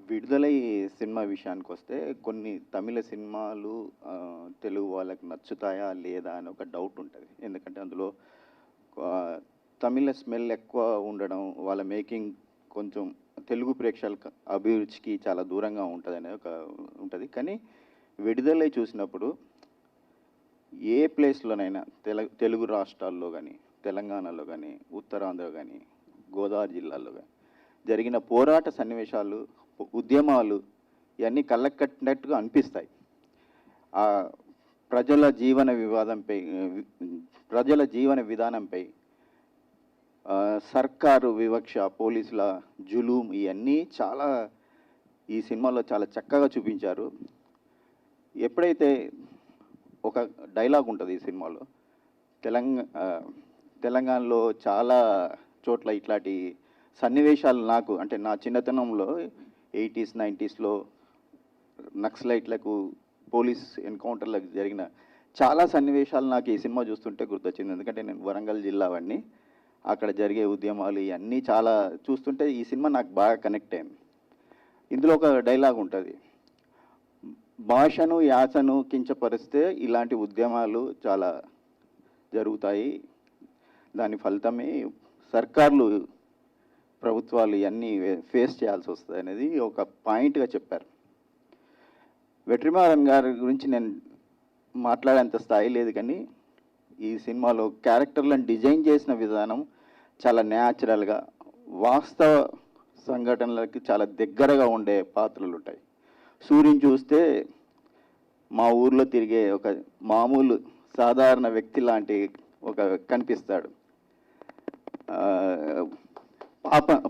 విడుదలై సినిమా విషయానికి వస్తే కొన్ని తమిళ సినిమాలు తెలుగు వాళ్ళకి నచ్చుతాయా లేదా అని ఒక డౌట్ ఉంటుంది. ఎందుకంటే అందులో తమిళ స్మెల్ ఎక్కువ ఉండడం, వాళ్ళ మేకింగ్ కొంచెం తెలుగు ప్రేక్షకుల అభిరుచికి చాలా దూరంగా ఉంటుంది అనేది ఒక ఉంటుంది. కానీ విడుదలై చూసినప్పుడు ఏ ప్లేస్లోనైనా తెలుగు రాష్ట్రాల్లో కానీ, తెలంగాణలో కానీ, ఉత్తరాంధ్రలో కానీ, గోదావరి జిల్లాలో కానీ జరిగిన పోరాట సన్నివేశాలు, ఉద్యమాలు ఇవన్నీ కళ్ళకు కట్టినట్టుగా అనిపిస్తాయి. ప్రజల జీవన విధానంపై సర్కారు వివక్ష, పోలీసుల జులూం ఇవన్నీ చాలా ఈ సినిమాలో చాలా చక్కగా చూపించారు. ఎప్పుడైతే ఒక డైలాగ్ ఉంటుంది ఈ సినిమాలో, తెలంగాణలో చాలా చోట్ల ఇట్లాంటి సన్నివేశాలు నాకు అంటే నా చిన్నతనంలో 80s 90sలో నక్సలైట్లకు పోలీస్ ఎన్కౌంటర్లకు జరిగిన చాలా సన్నివేశాలు నాకు ఈ సినిమా చూస్తుంటే గుర్తొచ్చింది. ఎందుకంటే నేను వరంగల్ జిల్లా వాడిని, అక్కడ జరిగే ఉద్యమాలు ఇవన్నీ చాలా చూస్తుంటే ఈ సినిమా నాకు బాగా కనెక్ట్ అయింది. ఇందులో ఒక డైలాగ్ ఉంటుంది, భాషను యాసను కించపరిస్తే ఇలాంటి ఉద్యమాలు చాలా జరుగుతాయి, దాని ఫలితమే సర్కార్లు ప్రభుత్వాలు ఇవన్నీ ఫేస్ చేయాల్సి వస్తుంది అనేది ఒక పాయింట్గా చెప్పారు. వెట్రిమారన్ గారి గురించి నేను మాట్లాడేంత స్థాయి లేదు, కానీ ఈ సినిమాలో క్యారెక్టర్లను డిజైన్ చేసిన విధానం చాలా న్యాచురల్గా, వాస్తవ సంఘటనలకి చాలా దగ్గరగా ఉండే పాత్రలు ఉంటాయి. సూర్యుని చూస్తే మా ఊర్లో తిరిగే ఒక మామూలు సాధారణ వ్యక్తి లాంటి ఒక కనిపిస్తాడు.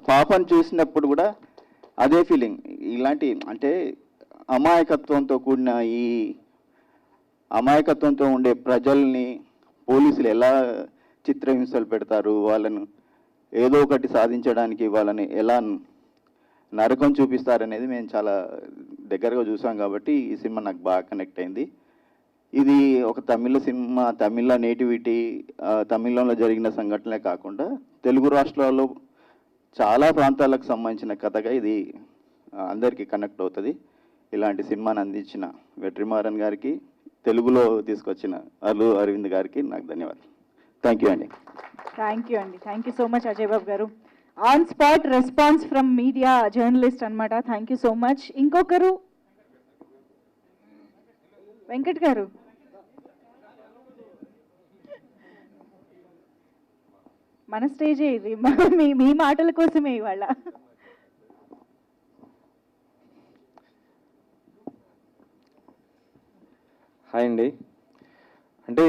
పాపను చూసినప్పుడు కూడా అదే ఫీలింగ్. ఇలాంటి అంటే అమాయకత్వంతో కూడిన ఈ అమాయకత్వంతో ఉండే ప్రజల్ని పోలీసులు ఎలా చిత్రహింసలు పెడతారు, వాళ్ళను ఏదో ఒకటి సాధించడానికి వాళ్ళని ఎలా నరకం చూపిస్తారనేది మేము చాలా దగ్గరగా చూసాం. కాబట్టి ఈ సినిమా నాకు బాగా కనెక్ట్ అయింది. ఇది ఒక తమిళ సినిమా, తమిళ నేటివిటీ, తమిళంలో జరిగిన సంఘటనలే కాకుండా తెలుగు రాష్ట్రాల్లో చాలా ప్రాంతాలకు సంబంధించిన కథగా ఇది అందరికీ కనెక్ట్ అవుతుంది. ఇలాంటి సినిమాని అందించిన వెట్రిమారన్ గారికి, తెలుగులో తీసుకొచ్చిన అరవింద్ గారికి నాకు ధన్యవాదాలు. థ్యాంక్ యూ అండి. Thank you so much Ajay Babu garu. On spot response from media journalist అనమాట. Thank you so much. ఇంకొకరు వెంకట్ గారు. మన స్టేజే ఇది, మీ మాటల కోసమే ఇవాళ. హాయ్ అండి. అంటే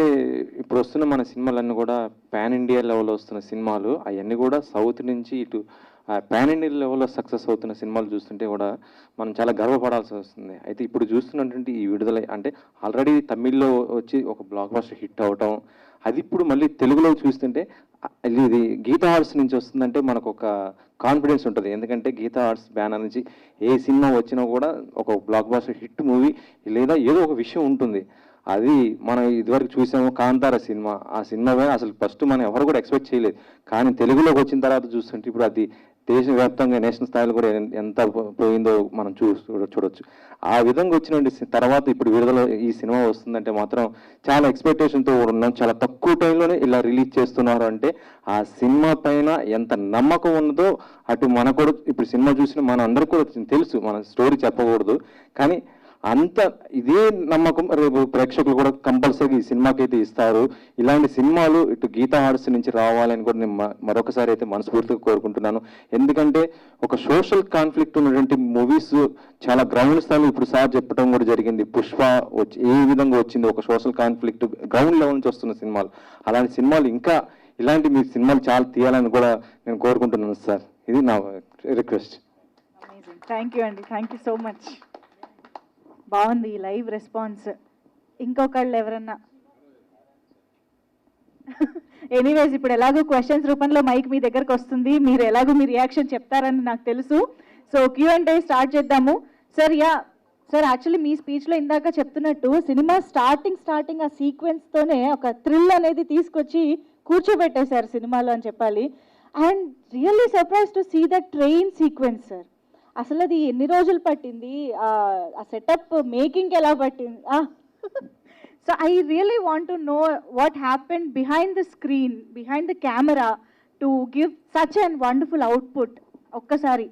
ఇప్పుడు వస్తున్న మన సినిమాలన్నీ కూడా పాన్ ఇండియా లెవెల్లో వస్తున్న సినిమాలు, అవన్నీ కూడా సౌత్ నుంచి ఇటు పాన్ ఇండియా లెవెల్లో సక్సెస్ అవుతున్న సినిమాలు చూస్తుంటే కూడా మనం చాలా గర్వపడాల్సి వస్తుంది. అయితే ఇప్పుడు చూస్తున్నటువంటి ఈ విడుదల అంటే ఆల్రెడీ తమిళ్లో వచ్చి ఒక బ్లాక్ బస్టర్ హిట్ అవటం, అది ఇప్పుడు మళ్ళీ తెలుగులో చూస్తుంటే ఇది గీతా ఆర్ట్స్ నుంచి వస్తుందంటే మనకు ఒక కాన్ఫిడెన్స్ ఉంటుంది. ఎందుకంటే గీతా ఆర్ట్స్ బ్యానర్ నుంచి ఏ సినిమా వచ్చినా కూడా ఒక బ్లాక్ బస్టర్ హిట్ మూవీ లేదా ఏదో ఒక విషయం ఉంటుంది. అది మనం ఇదివరకు చూసాము కాంతార సినిమా, ఆ సినిమా అసలు ఫస్ట్ మనం ఎవరు కూడా ఎక్స్పెక్ట్ చేయలేదు. కానీ తెలుగులోకి వచ్చిన తర్వాత చూస్తుంటే ఇప్పుడు అది దేశవ్యాప్తంగా నేషనల్ స్థాయిలో కూడా ఎంత పోయిందో మనం చూడొచ్చు. ఆ విధంగా వచ్చిన తర్వాత ఇప్పుడు విడుదల ఈ సినిమా వస్తుందంటే మాత్రం చాలా ఎక్స్పెక్టేషన్తో ఉన్నాం. చాలా తక్కువ టైంలోనే ఇలా రిలీజ్ చేస్తున్నారు అంటే ఆ సినిమా పైన ఎంత నమ్మకం ఉన్నదో అటు మనకు కూడా ఇప్పుడు సినిమా చూసిన మన అందరికీ కూడా తెలుసు, మన స్టోరీ చెప్పకూడదు, కానీ అంత ఇదే నమ్మకం రేపు ప్రేక్షకులు కూడా కంపల్సరీ ఈ సినిమాకి అయితే ఇస్తారు. ఇలాంటి సినిమాలు ఇటు గీతా ఆర్ట్స్ నుంచి రావాలని కూడా నేను మరొకసారి అయితే మనస్ఫూర్తిగా కోరుకుంటున్నాను. ఎందుకంటే ఒక సోషల్ కాన్ఫ్లిక్ట్ ఉన్నటువంటి మూవీస్ చాలా గ్రౌండ్ స్థాయిలో ఇప్పుడు సార్ చెప్పడం కూడా జరిగింది. పుష్ప వచ్చి ఏ విధంగా వచ్చింది, ఒక సోషల్ కాన్ఫ్లిక్ట్ గ్రౌండ్ లెవెల్ నుంచి వస్తున్న సినిమాలు, అలాంటి సినిమాలు ఇంకా ఇలాంటి మీ సినిమాలు చాలా తీయాలని కూడా నేను కోరుకుంటున్నాను సార్. ఇది నా రిక్వెస్ట్. థ్యాంక్ యూ అండి, థ్యాంక్ యూ సో మచ్. బాగుంది ఈ లైవ్ రెస్పాన్స్. ఇంకొకళ్ళు ఎవరన్నా? ఎనీవేస్ ఇప్పుడు ఎలాగో క్వశ్చన్స్ రూపంలో మైక్ మీ దగ్గరకు వస్తుంది, మీరు ఎలాగో మీ రియాక్షన్ చెప్తారని నాకు తెలుసు. సో Q&A స్టార్ట్ చేద్దాము. సార్ సార్ యాక్చువల్లీ మీ స్పీచ్లో ఇందాక చెప్తున్నట్టు సినిమా స్టార్టింగ్ ఆ సీక్వెన్స్తోనే ఒక థ్రిల్ అనేది తీసుకొచ్చి కూర్చోబెట్టేశారు సినిమాలో అని చెప్పాలి. And really surprise to see the train sequence sir. అసలు అది ఎన్ని రోజులు పట్టింది, ఆ సెటప్ మేకింగ్ ఎలా పట్టింది? So I really want to know what happened behind the screen, behind the camera to give such and wonderful output. ఒక్కసారి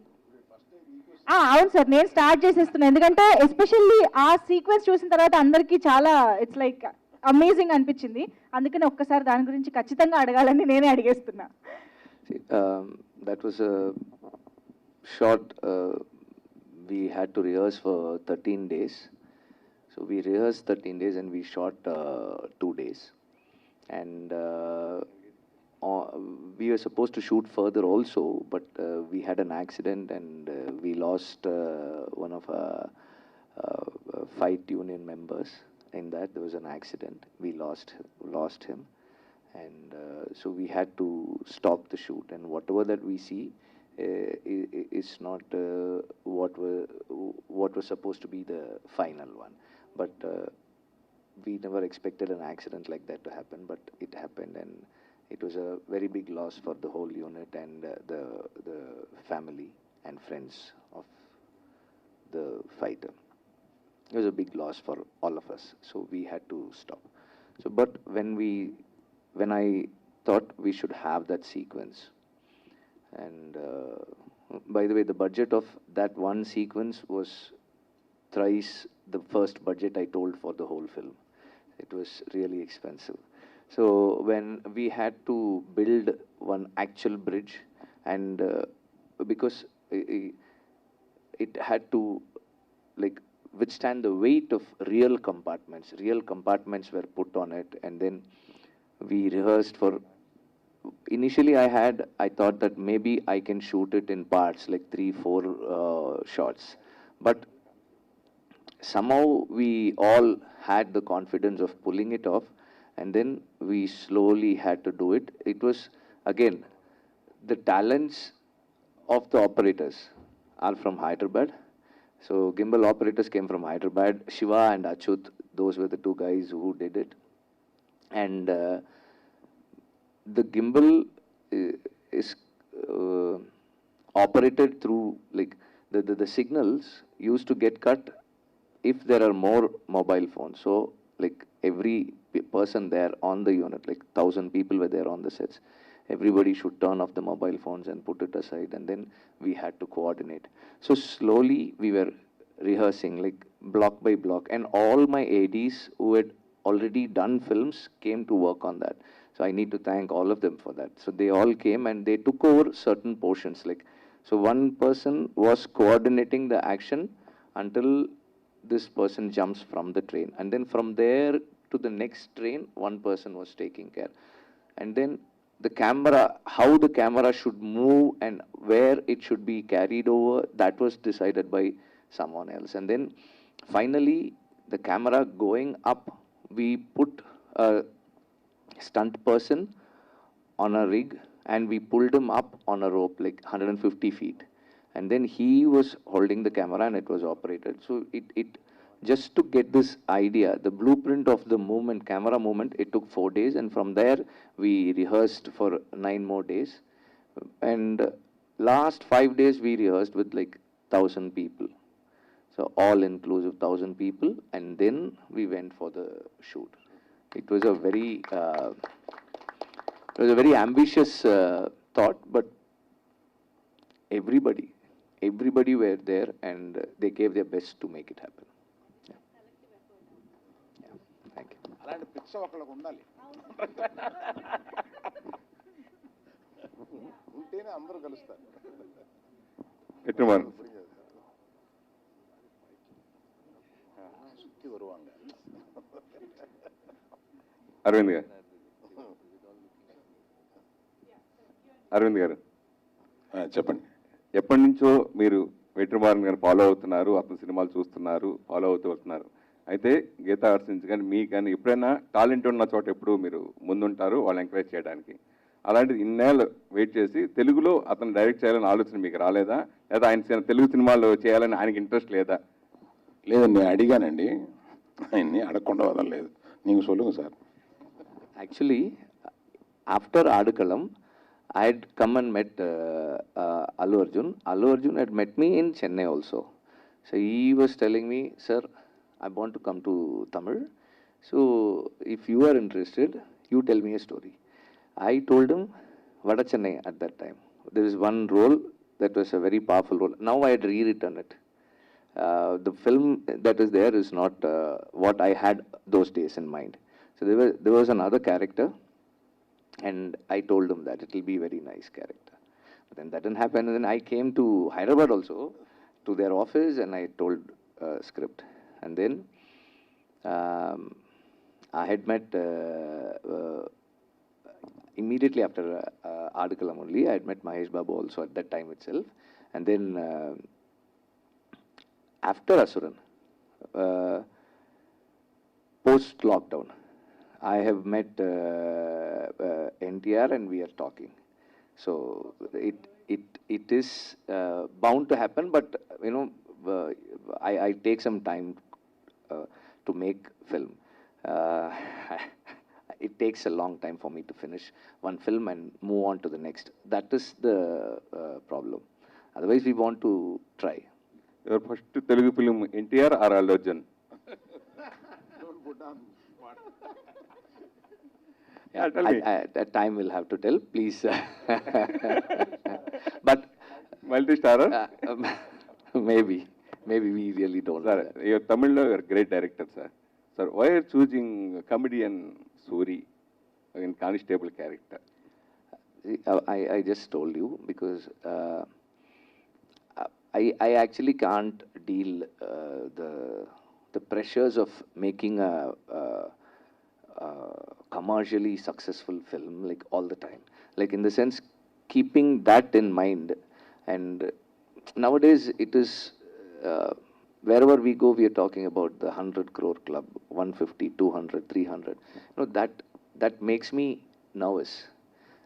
అవును సార్, నేను స్టార్ట్ చేసేస్తున్నాను, ఎందుకంటే ఎస్పెషల్లీ ఆ సీక్వెన్స్ చూసిన తర్వాత అందరికీ చాలా ఇట్స్ లైక్ అమేజింగ్ అనిపించింది. అందుకని ఒక్కసారి దాని గురించి ఖచ్చితంగా అడగాలని నేనే అడిగేస్తున్నా. That was a short, we had to rehearse for 13 days. So we rehearsed 13 days and we shot 2 days. And we were supposed to shoot further also, but we had an accident and we lost one of our fight union members. In that there was an accident. We lost him. And so we had to stop the shoot, and whatever that we see is not what was supposed to be the final one. But we never expected an accident like that to happen, but it happened, and it was a very big loss for the whole unit and the family and friends of the fighter. It was a big loss for all of us, so we had to stop. So but when I thought we should have that sequence, and by the way, the budget of that one sequence was thrice the first budget I told for the whole film. It was really expensive. So when we had to build one actual bridge, and because it had to like withstand the weight of real compartments were put on it, and then we rehearsed for. Initially I thought that maybe I can shoot it in parts, like 3-4 shots, but somehow we all had the confidence of pulling it off, and then we slowly had to do it. It was again the talents of the operators are from Hyderabad. So gimbal operators came from Hyderabad. Shiva and Achut, those were the two guys who did it. And the gimbal is operated through, like, the signals used to get cut if there are more mobile phones. So like every person there on the unit, like 1,000 people were there on the sets, everybody should turn off the mobile phones and put it aside, and then we had to coordinate. So slowly we were rehearsing, like block by block, and all my ADs who had already done films came to work on that. So I need to thank all of them for that. So they all came and they took over certain portions, like, so one person was coordinating the action until this person jumps from the train, and then from there to the next train one person was taking care, and then the camera, how the camera should move and where it should be carried over, that was decided by someone else. And then finally the camera going up, we put a stunt person on a rig and we pulled him up on a rope like 150 feet, and then he was holding the camera and it was operated. So it just to get this idea, the blueprint of the movement, camera movement, it took 4 days, and from there we rehearsed for 9 more days, and last 5 days we rehearsed with like 1,000 people, so all inclusive 1,000 people, and then we went for the shoot. It was a very ambitious thought, but everybody were there and they gave their best to make it happen. Thank you. అలాంటి పిచ్చ ఒకళ్ళకు ఉండాలి, ఉంటేనే అందరూ కలుస్తారు. సుత్తి வருவாங்க. అరవింద్ గారు చెప్పండి. ఎప్పటి నుంచో మీరు వెట్రి మారన్ గారు ఫాలో అవుతున్నారు, అతని సినిమాలు చూస్తున్నారు, ఫాలో అవుతూ వస్తున్నారు. అయితే గీతా ఆర్ట్స్ నుంచి కానీ మీకు కానీ ఎప్పుడైనా టాలెంట్ ఉన్న చోట ఎప్పుడు మీరు ముందుంటారు వాళ్ళు ఎంకరేజ్ చేయడానికి. అలాంటిది ఇన్నేళ్ళు వెయిట్ చేసి తెలుగులో అతను డైరెక్ట్ చేయాలని ఆలోచన మీకు రాలేదా, లేదా ఆయన తెలుగు సినిమాలు చేయాలని ఆయనకి ఇంట్రెస్ట్ లేదా? లేదండి, నేను అడిగానండి, ఆయన్ని అడగకుండా వదలలేదు. నీకు సొల్లుங்க sir. Actually, after Adukalam, I had come and met Allu Arjun. Allu Arjun had met me in Chennai also. So he was telling me, sir, I want to come to Tamil. So if you are interested, you tell me a story. I told him, Vada Chennai at that time. There is one role that was a very powerful role. Now I had rewritten it. The film that is there is not what I had those days in mind. So there was another character, and I told him that it will be a very nice character. But then that didn't happen, and then I came to Hyderabad also, to their office, and I told script. And then I had met immediately after Adikalam only, I had met Mahesh Babu also at that time itself. And then after Asuran, post-lockdown, I have met NTR and we are talking. So it is bound to happen, but you know, I take some time to make film. It takes a long time for me to finish one film and move on to the next. That is the problem. Otherwise, we want to try. Your first Telugu film, NTR or Allu Arjun? Yeah, tell me. That time will have to tell, please. But Multi-starrer? maybe we really don't. Sir, you're Tamil, you're a great director, sir. Sir, why are you choosing comedian Soori in constable character? I just told you because I actually can't deal the pressures of making a commercially successful film like all the time. Like in the sense, keeping that in mind. And nowadays it is, wherever we go, we are talking about the 100 crore club, 150, 200, 300. You know, that makes me nervous.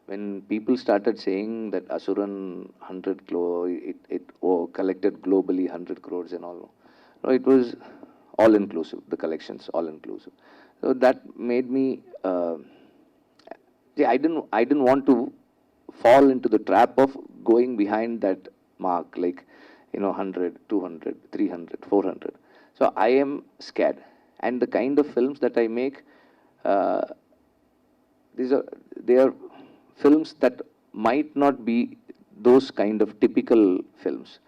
When people started saying that Asuran 100 crore, it collected globally 100 crores and all. No, it was all inclusive, the collections, all inclusive. So that made me, I didn't want to fall into the trap of going behind that mark, like, you know, 100, 200, 300, 400. So I am scared. And the kind of films that I make, they are films that might not be those kind of typical films.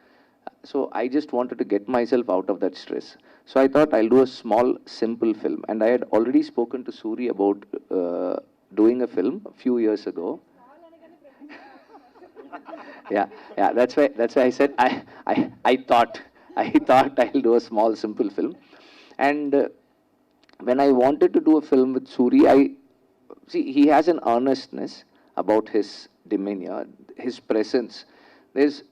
So I just wanted to get myself out of that stress. So I thought I'll do a small, simple film. And I had already spoken to Soori about doing a film a few years ago. Yeah, that's why I said I thought I'll do a small, simple film. And when I wanted to do a film with Soori, he has an earnestness about his demeanor, his presence. There's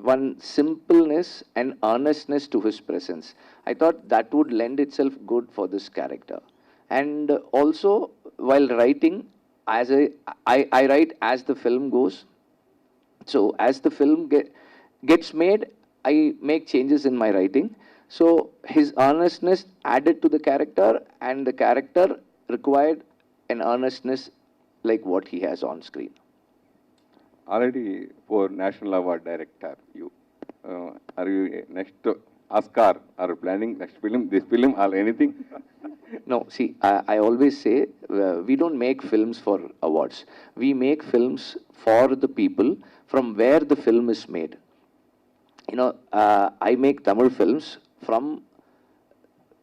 one simpleness and earnestness to his presence. I thought that would lend itself good for this character. And also, while writing, I write as the film goes. So as the film gets made, I make changes in my writing. So his earnestness added to the character, and the character required an earnestness like what he has on screen. Already for National Award director, you are you next Oscar? Are you planning next film, this film, or anything? No, see, I always say we don't make films for awards. We make films for the people from where the film is made. You know, I make Tamil films from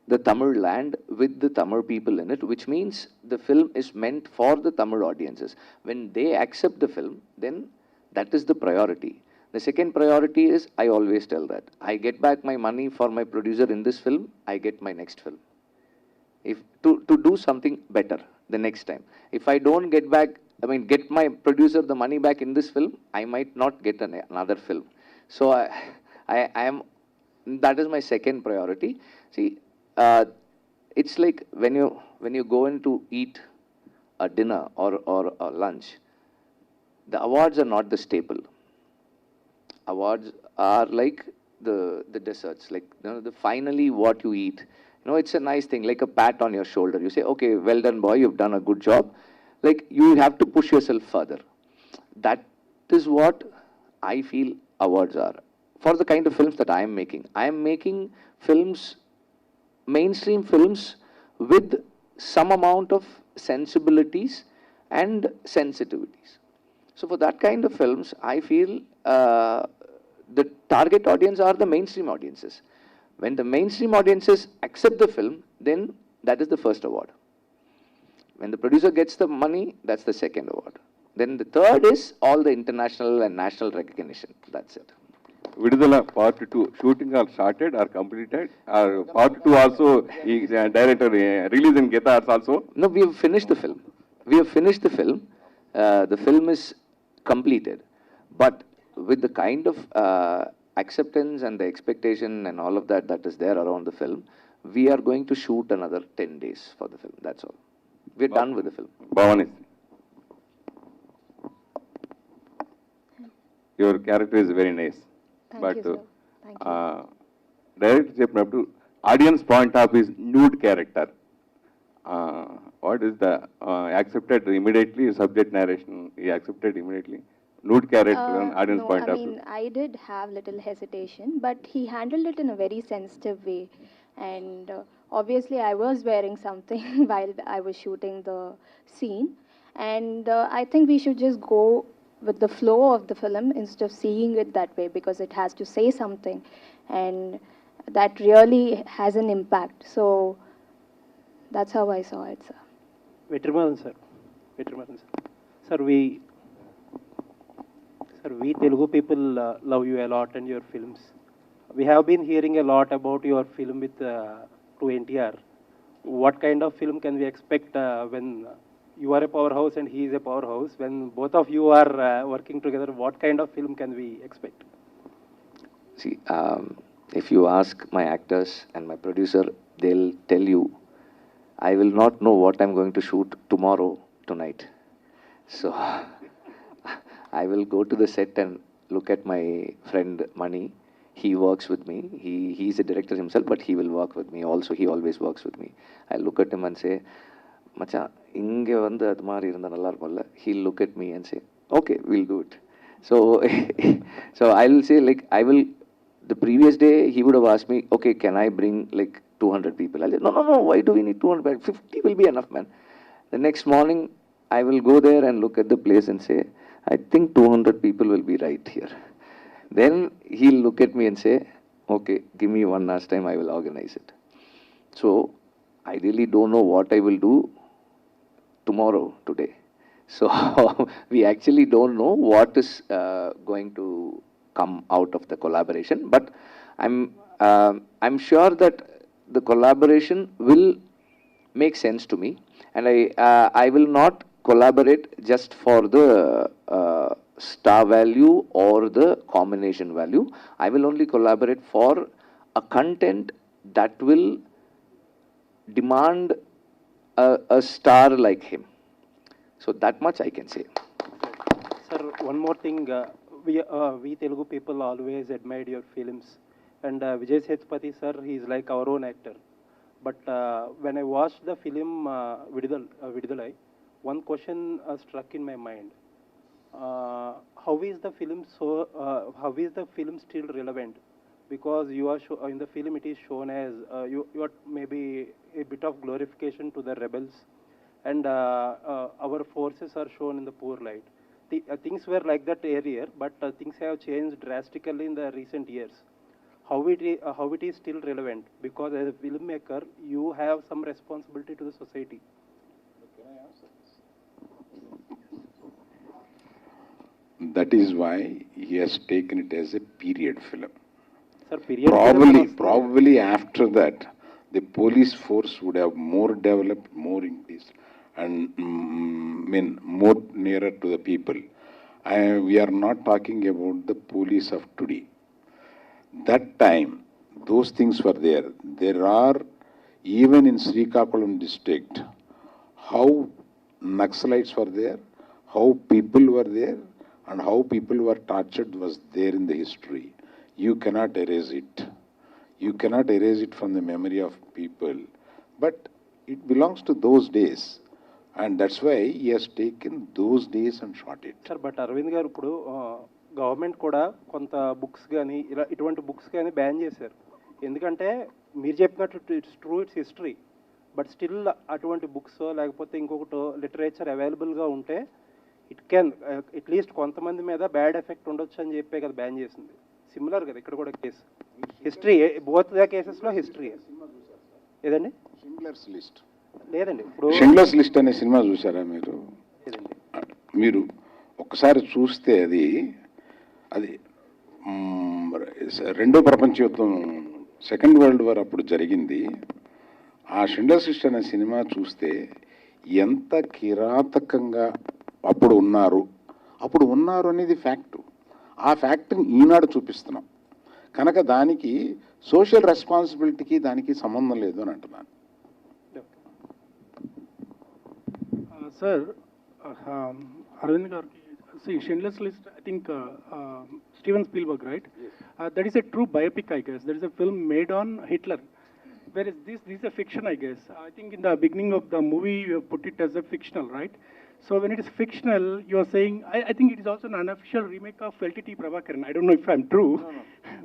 the Tamil land with the Tamil people in it, which means the film is meant for the Tamil audiences. When they accept the film, then that is the priority. The second priority is, I always tell that, I get back my money for my producer in this film, I get my next film. If to do something better the next time. If I don't get get my producer the money back in this film, I might not get another film. So I am, that is my second priority. See, it's like when you go in to eat a dinner or a lunch, the awards are not the staple. Awards are like the desserts, like, you know, the finally what you eat. You know, it's a nice thing, like a pat on your shoulder. You say, okay, well done, boy, you've done a good job. Like, you have to push yourself further. that is what I feel awards are. For the kind of films that I am making films, mainstream films with some amount of sensibilities and sensitivities. So for that kind of films, I feel the target audience are the mainstream audiences. When the mainstream audiences accept the film, then that is the first award. When the producer gets the money, that's the second award. Then the third is all the international and national recognition. That's it. Vidudhala part 2 shooting are started or completed? Or part 2 also, director release in Geta Arts also? No, we have finished the film. The film is completed. But with the kind of acceptance and the expectation and all of that that is there around the film, we are going to shoot another 10 days for the film. That's all. We're done with the film. Bhavani, your character is very nice. Thank you, sir. Thank you. Director చెప్పినప్పుడు audience point of his nude character. What is the accepted immediately subject narration? He accepted immediately nude character and audience No, point I of view. mean, I did have little hesitation, but he handled it in a very sensitive way. And obviously, I was wearing something while I was shooting the scene. And I think we should just go with the flow of the film instead of seeing it that way, because it has to say something. And that really has an impact. So that's how I saw it, sir. Vetri sir. Sir, we Telugu people love you a lot and your films. We have been hearing a lot about your film with to NTR. What kind of film can we expect when you are a powerhouse and he is a powerhouse? When both of you are working together, what kind of film can we expect? See, if you ask my actors and my producer, they'll tell you, I will not know what I'm going to shoot tomorrow, tonight. So, I will go to the set and look at my friend Mani. He works with me. He's a director himself, but he will work with me. Also, he always works with me. I look at him and say, Macha, inge vandu adu mari irundha nalla irukulla. He'll look at me and say, okay, we'll do it. So, so I'll say, like, the previous day he would have asked me, okay, can I bring like 200 people? I'll say, no, why do we need 200? 50 will be enough, man. The next morning, I will go there and look at the place and say, I think 200 people will be right here. Then he'll look at me and say, okay, give me one last time, I will organize it. So, I really don't know what I will do tomorrow, today. So, we actually don't know what is going to come out of the collaboration. But I'm sure that the collaboration will make sense to me. And I will not collaborate just for the star value or the combination value. I will only collaborate for a content that will demand a star like him. So that much I can say. Sir, one more thing. We Telugu people always admired your films. And Vijay Sethupathi, sir, he is like our own actor. But when I watched the film Vidudhala, one question struck in my mind. How is the film still relevant? Because you are in the film it is shown as you are maybe a bit of glorification to the rebels, and our forces are shown in the poor light. Things were like that earlier, but things have changed drastically in the recent years. How it is still relevant? Because as a filmmaker, you have some responsibility to the society. That is why he has taken it as a period film. Sir, period film Probably after that, the police force would have more developed, more increased, and more nearer to the people. We are not talking about the police of today. That time, those things were there. There are, even in Srikakulam district, how Naxalites were there, how people were there, and how people were tortured was there in the history. You cannot erase it. You cannot erase it from the memory of people. But it belongs to those days. And that's why he has taken those days and shot it. Sir but Aravind garu ఇప్పుడు government కూడా కొంత books కానీ ఇలా ఇటువంటి books కానీ ban చేశారు. ఎందుకంటే మీరు చెప్పినట్టు it's true, it's history, but still అటువంటి బుక్స్ లేకపోతే ఇంకొకటి లిటరేచర్ అవైలబుల్గా ఉంటే ఇట్ క్యాన్ అట్లీస్ట్ కొంతమంది మీద బ్యాడ్ ఎఫెక్ట్ ఉండొచ్చు అని చెప్పే కదా బ్యాన్ చేసింది. సిమిలర్ కదా ఇక్కడ కూడా కేసు, హిస్టరీ, బోత్ ద కేసెస్లో హిస్టరీ. ఏదండి షిండ్లర్స్ లిస్ట్? లేదండి. ఇప్పుడు షిండ్లర్స్ లిస్ట్ అనే సినిమా చూసారా మీరు? లేదండి. మీరు ఒక్కసారి చూస్తే అది రెండో ప్రపంచ యుద్ధం, సెకండ్ వరల్డ్ వార్ అప్పుడు జరిగింది. ఆ షిండ్లర్స్ లిస్ట్ అనే సినిమా చూస్తే ఎంత కిరాతకంగా అప్పుడు ఉన్నారు అనేది ఫ్యాక్టు. ఆ ఫ్యాక్ట్ని ఈనాడు చూపిస్తున్నాం కనుక దానికి సోషల్ రెస్పాన్సిబిలిటీకి దానికి సంబంధం లేదు అని అంటున్నాను. Sir, Arvind Garu, see, Schindler's List, I think Steven Spielberg, right? Yes. That is a true biopic, I guess. There is a film made on Hitler. Whereas this is a fiction, I guess. I think in the beginning of the movie, you have put it as a fictional, right? So when it is fictional, you are saying, I think it is also an unofficial remake of LTT Prabhakaran. I don't know if I'm true, no.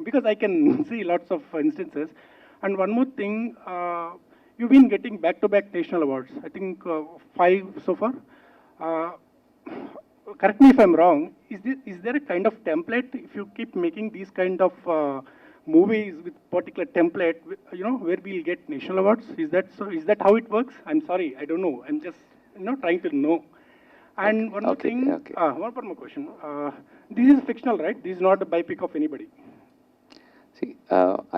Because I can see lots of instances. And one more thing, you've been getting back-to-back national awards. I think 5 so far. Correct me if I'm wrong. Is there a kind of template if you keep making these kind of movies with particular template, where we'll get national awards? Is that so? Is that how it works? I'm sorry, I don't know. I'm just trying to know. And one more thing. Okay. One more question. This is fictional, right? This is not a biopic of anybody. See,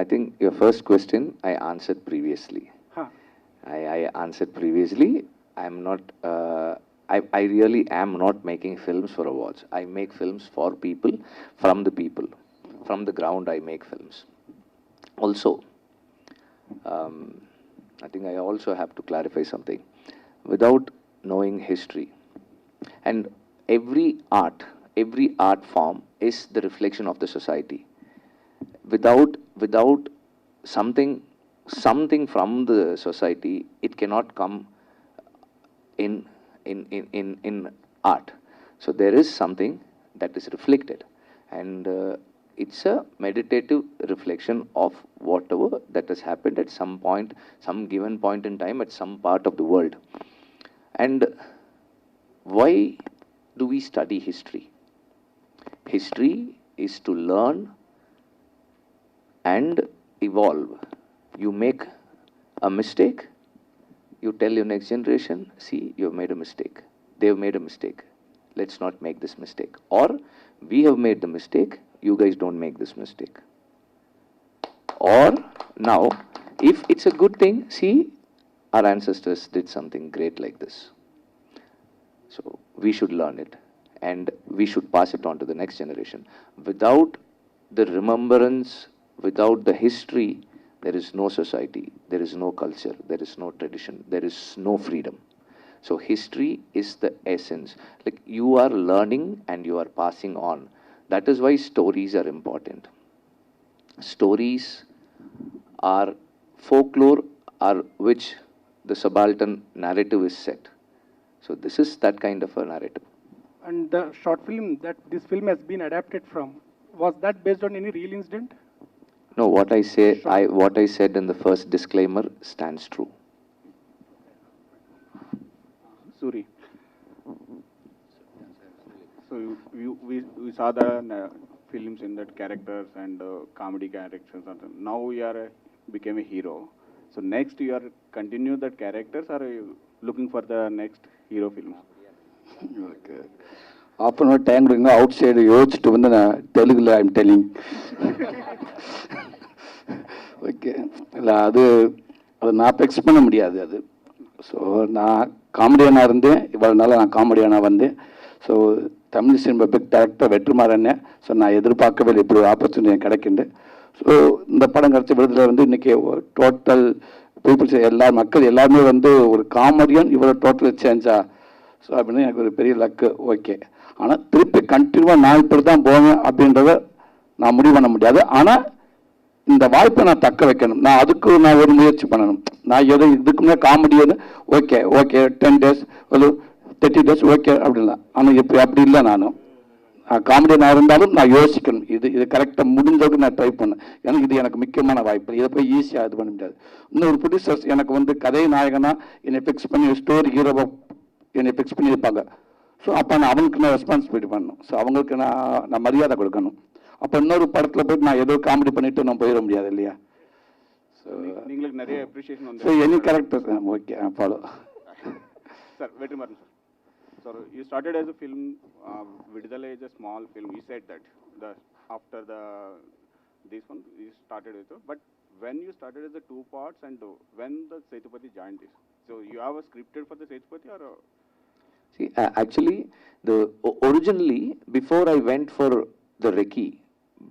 I think your first question I answered previously. I answered previously. I'm not. I really am not making films for awards. I make films for people, from the people, from the ground. I make films. Also, I think I also have to clarify something. Without knowing history, and every art form is the reflection of the society. Without something from the society, it cannot come in art. So there is something that is reflected, and it's a meditative reflection of whatever that has happened at some point, some given point in time, at some part of the world. And why do we study history? History is to learn and evolve. You make a mistake, you tell your next generation, see, you've made a mistake. They've made a mistake. Let's not make this mistake. Or, we have made the mistake, you guys don't make this mistake. Or, now, if it's a good thing, see, our ancestors did something great like this. So, we should learn it. And we should pass it on to the next generation. Without the remembrance, without the history, there is no society, there is no culture, there is no tradition, there is no freedom. So history is the essence. Like, you are learning and you are passing on. That is why stories are important. Stories are folklore, are which the subaltern narrative is set. So this is that kind of a narrative. And the short film that this film has been adapted from, was that based on any real incident? No, what I said in the first disclaimer stands true. Soori. So we saw the films in that characters and comedy characters. Now you are became a hero. So next you are continue that characters, or are you looking for the next hero film? Okay. Half an hour time outside யோசிச்சுட்டு வந்து நான் தெலுங்குல I'm telling. Okay, இல்லை அதை நான் expect பண்ண முடியாது அது. ஸோ நான் காமெடியனாக இருந்தேன், இவ்வளோ நாள் நான் காமெடியனாக வந்தேன். So Tamil cinema big director Vetrimaaran. So நான் எதிர்பார்க்கவே இல்லை இப்படி ஒரு ஆப்பர்ச்சுனிட்டி எனக்கு கிடைக்கிண்டு. ஸோ இந்த படம் கிடச்ச விடுதலை வந்து இன்றைக்கி டோட்டல் பீப்புள்ஸ் மக்கள் எல்லாருமே வந்து ஒரு காமெடியன் இவ்வளோ டோட்டல் சேஞ்சா. ஸோ அப்படின்னு எனக்கு ஒரு பெரிய லக்கு. ஓகே, ஆனால் திருப்பி கண்டினியூவாக நான் இப்படி தான் போவேன் அப்படின்றத நான் முடிவு பண்ண முடியாது. ஆனால் இந்த வாய்ப்பை நான் தக்க வைக்கணும். நான் அதுக்கு நான் ஒரு முயற்சி பண்ணணும். நான் ஏதோ இதுக்குமே காமெடின்னு ஓகே 10 days ஒரு 30 days ஓகே அப்படின்லாம். ஆனால் இப்போ அப்படி இல்லை. நான் காமெடியனாக இருந்தாலும் நான் யோசிக்கணும். இது கரெக்டாக முடிஞ்சதுக்கு நான் ட்ரை பண்ணேன். எனக்கு இது எனக்கு முக்கியமான வாய்ப்பு. இதை போய் ஈஸியாக இது பண்ண முடியாது. இன்னொரு ப்ரொடியூசர்ஸ் எனக்கு வந்து கதை நாயகனா என்னை ஃபிக்ஸ் பண்ணி ஸ்டோரி ஹீரோவை என்னை ஃபிக்ஸ் பண்ணியிருப்பாங்க. ஸோ அப்போ நான் அவங்களுக்கு நான் ரெஸ்பான்சிபிலிட்டி பண்ணணும். ஸோ அவங்களுக்கு நான் மரியாதை கொடுக்கணும். அப்போ இன்னொரு படத்தில் போய்ட்டு நான் ஏதோ காமெடி பண்ணிட்டு நான் போயிட முடியாது இல்லையா? ஸோ நீங்களுக்கு நிறைய அப்ரிஷியேஷன் வந்து. So any character okay follow. Sir Vetri Maran sir. So you started as a film, Vidudhala is a small film. You said that after this one you started with, but when you started as the 2 parts and when the Sethupathi joined this, so you have a scripted for the Sethupathi or? See, actually, originally before I went for the recce,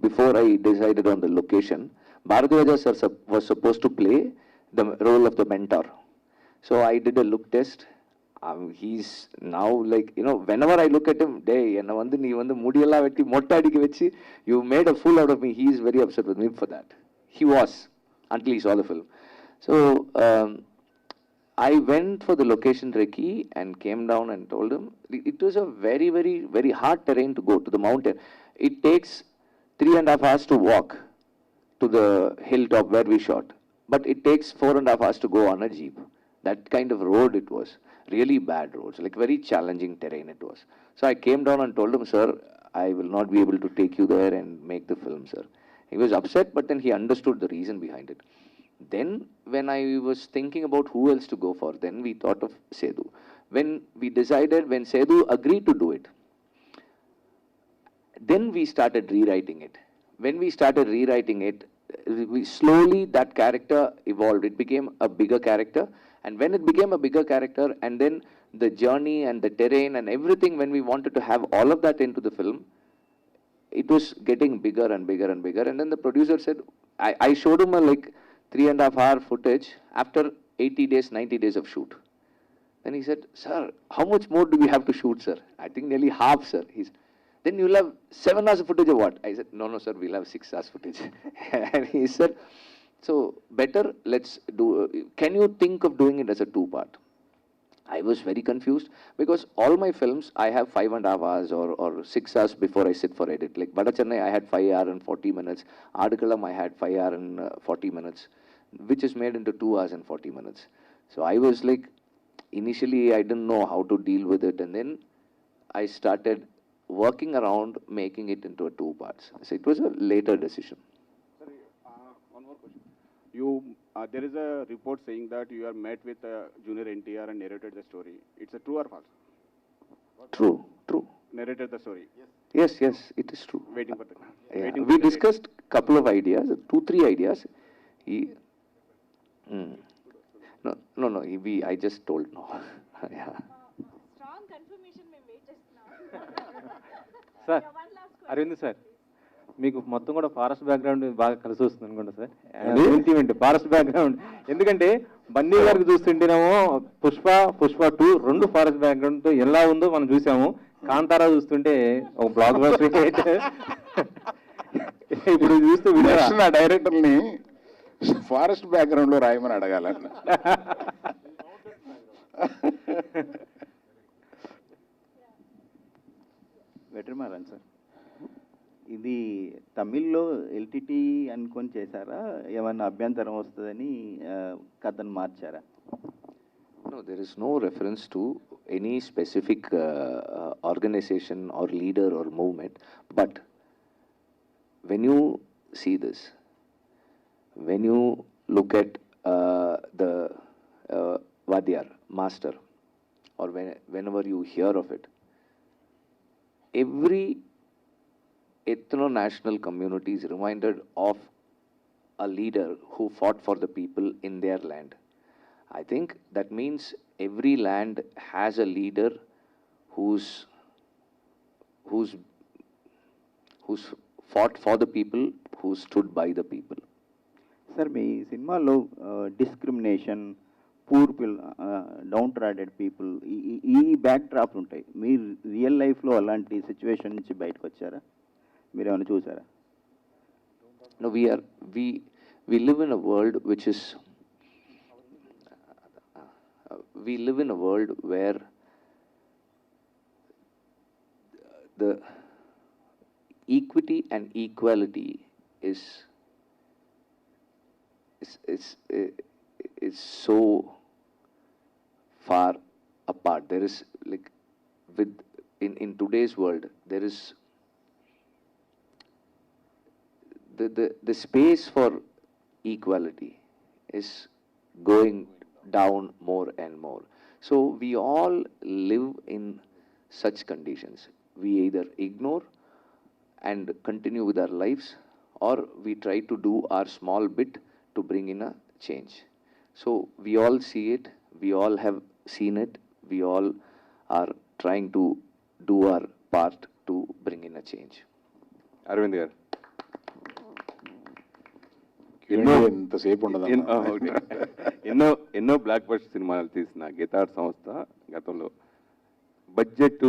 before I decided on the location, Ilaiyaraaja sir was supposed to play the role of the mentor. So I did a look test. He's now like, whenever I look at him, enna vandu nee vandu mudiyalla vetti motta adikku vechi you made a fool out of me. He is very upset with me for that. He was, until he saw the film. So I went for the location recce and came down and told him it was a very, very, very hard terrain to go to the mountain. It takes 3.5 hours to walk to the hilltop where we shot, but it takes 4.5 hours to go on a jeep. That kind of road it was. Really bad roads, like very challenging terrain it was. So I came down and told him, sir, I will not be able to take you there and make the film, sir. He was upset, but then he understood the reason behind it. Then when I was thinking about who else to go for, then we thought of Sethu. When Sethu agreed to do it, then we started rewriting it. When we started rewriting it, slowly that character evolved. It became a bigger character. And when it became a bigger character, and then the journey and the terrain and everything, when we wanted to have all of that into the film, it was getting bigger and bigger and bigger. And then the producer said, I showed him a like 3.5 hour footage after 80 days, 90 days of shoot. Then he said, sir, how much more do we have to shoot, sir? I think nearly half, sir. Then you'll have 7 hours of footage or what? I said, no, sir, we'll have 6 hours footage. And he said, so better, let's do, can you think of doing it as a 2-part? I was very confused because all my films, I have 5.5 hours or 6 hours before I sit for edit. Like Bada Chennai, I had 5 hours and 40 minutes. Adikalam, I had 5 hours and 40 minutes, which is made into 2 hours and 40 minutes. So I was like, initially I didn't know how to deal with it. And then I started working around making it into a 2 parts. So it was a later decision. There is a report saying that you are met with Junior NTR and narrated the story. It's a true or false? True. Narrated the story. Yes, it is true. Waiting for the. Yeah. Waiting We for discussed couple of ideas, 2-3 ideas. No. I just told no. Yeah. Strong confirmation మేము wait చేస్తున్నాం. Sir Arvind sir, మీకు మొత్తం కూడా forest background బాగా కలిసి వస్తుంది అనుకుంటా sir. ఏంటి ఫారెస్ట్ బ్యాక్గ్రౌండ్, ఎందుకంటే బన్నీ గారికి చూస్తుంటేనేమో పుష్ప 2 2 ఫారెస్ట్ బ్యాక్గ్రౌండ్ ఎలా ఉందో మనం చూసాము. కాంతారా చూస్తుంటే ఒక బ్లాక్ బస్టర్. ఇప్పుడు చూస్తూ నా డైరెక్టర్ని ఫారెస్ట్ బ్యాక్గ్రౌండ్ లో రాయమని అడగాలన్న. వెట్రి మారన్ సార్, ఇది తమిళ్లో ఎల్టీటీ అనుకొని చేశారా? ఏమన్నా అభ్యంతరం వస్తుందని కథను మార్చారా? No, there is no reference to any specific organization or leader or movement. But when you see this, when you look at the Vadyar, master, or whenever you hear of it, every ethno-national community is reminded of a leader who fought for the people in their land. I think that means every land has a leader who's fought for the people, who stood by the people. Sir, మీ సినిమాలో discrimination, poor downtrodden people, ఈ బ్యాక్ డ్రాప్లు ఉంటాయి. మీరు real లైఫ్లో అలాంటి situation నుంచి బయటకు వచ్చారా? మీరు ఏమైనా చూసారా? No, we live in a world which is we live in a world where the equity and equality is so far apart. There is like in today's world, there is the space for equality is going down more and more. So we all live in such conditions. We either ignore and continue with our lives, or we try to do our small bit to bring in a change. So we all see it, we all have seen it, we all are trying to do our part to bring in a change. Arvind గారు ఎంతసేపు ఉండదు ఎన్నో block buster సినిమాలు తీసిన గీతార్ సంస్థ గతంలో budget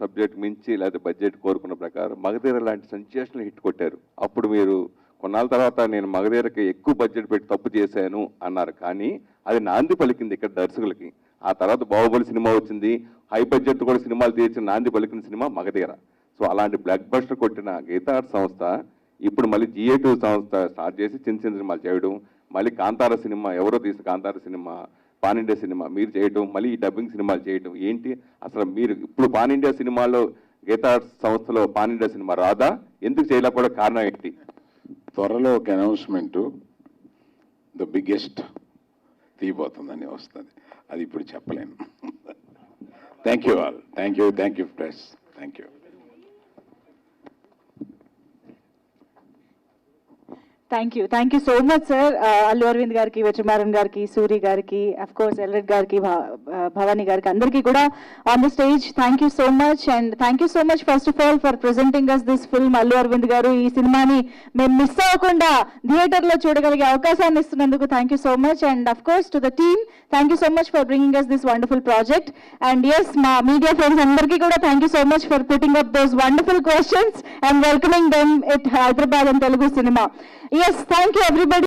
subject మించి లేదా బడ్జెట్ కోరుకున్న ప్రకారం మగధీర లాంటి సెన్సేషనల్ హిట్ కొట్టారు. అప్పుడు మీరు కొన్నాళ్ళ తర్వాత నేను మగధీరకి ఎక్కువ బడ్జెట్ పెట్టి తప్పు చేశాను అన్నారు, కానీ అది నాంది పలికింది ఇక్కడ దర్శకులకి. ఆ తర్వాత బాహుబలి సినిమా వచ్చింది, హై బడ్జెట్ కూడా సినిమాలు తీర్చిన నాంది పలికిన సినిమా మగధీర. సో అలాంటి బ్లాక్ బస్టర్ కొట్టిన గీతార్ సంస్థ ఇప్పుడు మళ్ళీ GA2 సంస్థ స్టార్ట్ చేసి చిన్న చిన్న సినిమాలు చేయడం, మళ్ళీ కాంతార సినిమా ఎవరో తీసిన Kantara cinema pan India cinema మీరు చేయడం, మళ్ళీ ఈ డబ్బింగ్ సినిమాలు చేయడం ఏంటి అసలు? మీరు ఇప్పుడు పాన్ ఇండియా సినిమాలో గీతార్ సంస్థలో పాన్ ఇండియా సినిమా రాదా? ఎందుకు చేయలేకపోవడం కారణం ఏంటి? త్వరలో ఒక అనౌన్స్మెంటు ద బిగ్గెస్ట్ తీయబోతుందని వస్తుంది, అది ఇప్పుడు చెప్పలేను. Thank you all, thank you press, thank you. Thank you so much sir. Allu Aravind గారికి, వెట్రిమారన్ గారికి, సూరి గారికి, అఫ్ కోర్స్ ఎల్రెడ్ గారికి, భవానీ గారికి, అందరికీ కూడా on the stage thank you so much. And thank you so much first of all for presenting us this film. Allu Aravind garu ఈ సినిమాని మేము మిస్ అవ్వకుండా థియేటర్లో చూడగలిగే అవకాశాన్ని ఇస్తున్నందుకు thank you so much. And of course to the team thank you so much for bringing us this wonderful project. And yes, మా media friends అందరికీ కూడా thank you so much for putting up those wonderful questions and welcoming them at Hyderabad and Telugu cinema. Yes, thank you everybody.